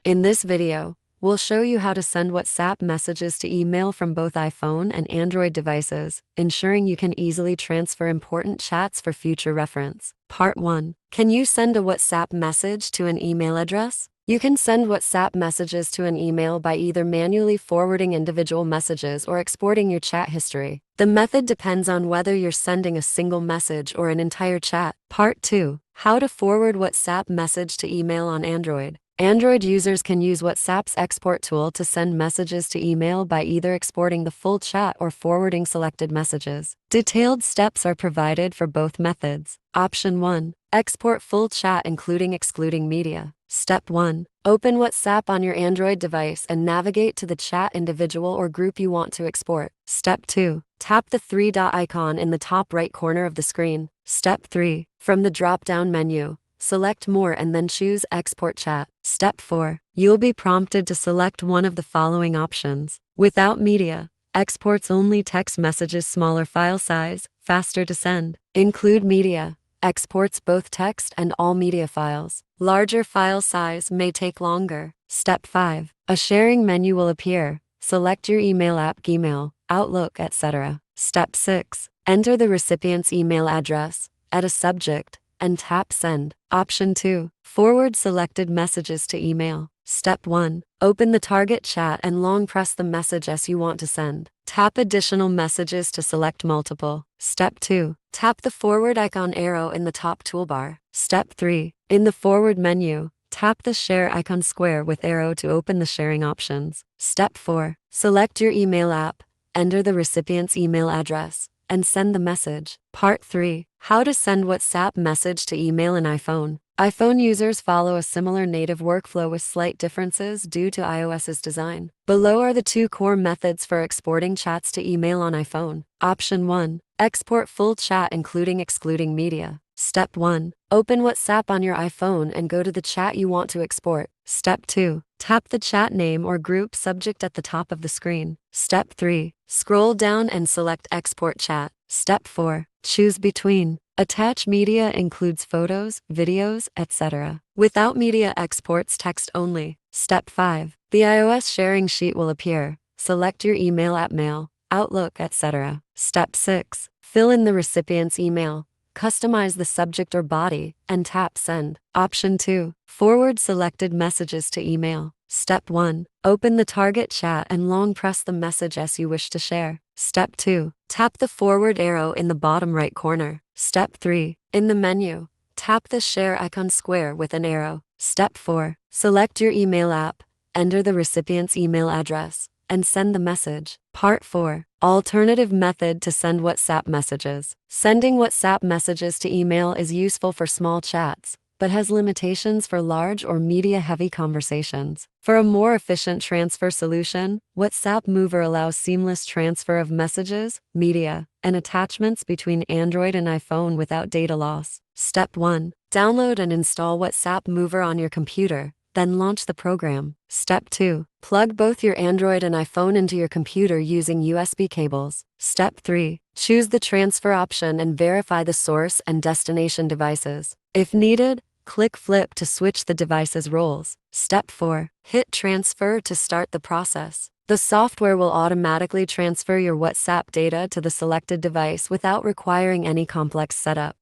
In this video, we'll show you how to send WhatsApp messages to email from both iPhone and Android devices, ensuring you can easily transfer important chats for future reference. Part 1. Can you send a WhatsApp message to an email address? You can send WhatsApp messages to an email by either manually forwarding individual messages or exporting your chat history. The method depends on whether you're sending a single message or an entire chat. Part 2. How to forward WhatsApp message to email on Android. Android users can use WhatsApp's export tool to send messages to email by either exporting the full chat or forwarding selected messages. Detailed steps are provided for both methods. Option 1. Export full chat including excluding media. Step 1. Open WhatsApp on your Android device and navigate to the chat individual or group you want to export. Step 2. Tap the three-dot icon in the top right corner of the screen. Step 3. From the drop-down menu, select More and then choose Export Chat. Step 4. You'll be prompted to select one of the following options. Without media, exports only text messages, smaller file size, faster to send. Include media, exports both text and all media files. Larger file size may take longer. Step 5. A sharing menu will appear. Select your email app, Gmail, Outlook, etc. Step 6. Enter the recipient's email address, add a subject, and tap Send. Option 2. Forward selected messages to email. Step 1. Open the target chat and long press the message as you want to send. Tap additional messages to select multiple. Step 2. Tap the forward icon arrow in the top toolbar. Step 3. In the forward menu, tap the share icon square with arrow to open the sharing options. Step 4. Select your email app, enter the recipient's email address, and send the message. Part 3. How to send WhatsApp message to email in iPhone. iPhone users follow a similar native workflow with slight differences due to iOS's design. Below are the two core methods for exporting chats to email on iPhone. Option 1. Export full chat including excluding media. Step 1. Open WhatsApp on your iPhone and go to the chat you want to export. Step 2. Tap the chat name or group subject at the top of the screen. Step 3. Scroll down and select Export Chat. Step 4. Choose between. Attach media includes photos, videos, etc. Without media exports text only. Step 5. The iOS sharing sheet will appear. Select your email app, Mail, Outlook, etc. Step 6. Fill in the recipient's email. Customize the subject or body, and tap Send. Option 2. Forward selected messages to email. Step 1. Open the target chat and long press the message as you wish to share. Step 2. Tap the forward arrow in the bottom right corner. Step 3. In the menu, tap the share icon square with an arrow. Step 4. Select your email app, enter the recipient's email address, and send the message. Part 4. Alternative method to send WhatsApp messages. Sending WhatsApp messages to email is useful for small chats, but has limitations for large or media-heavy conversations. For a more efficient transfer solution, WhatsApp Mover allows seamless transfer of messages, media, and attachments between Android and iPhone without data loss. Step 1. Download and install WhatsApp Mover on your computer, then launch the program. Step 2. Plug both your Android and iPhone into your computer using USB cables. Step 3. Choose the transfer option and verify the source and destination devices. If needed, click Flip to switch the device's roles. Step 4. Hit Transfer to start the process. The software will automatically transfer your WhatsApp data to the selected device without requiring any complex setup.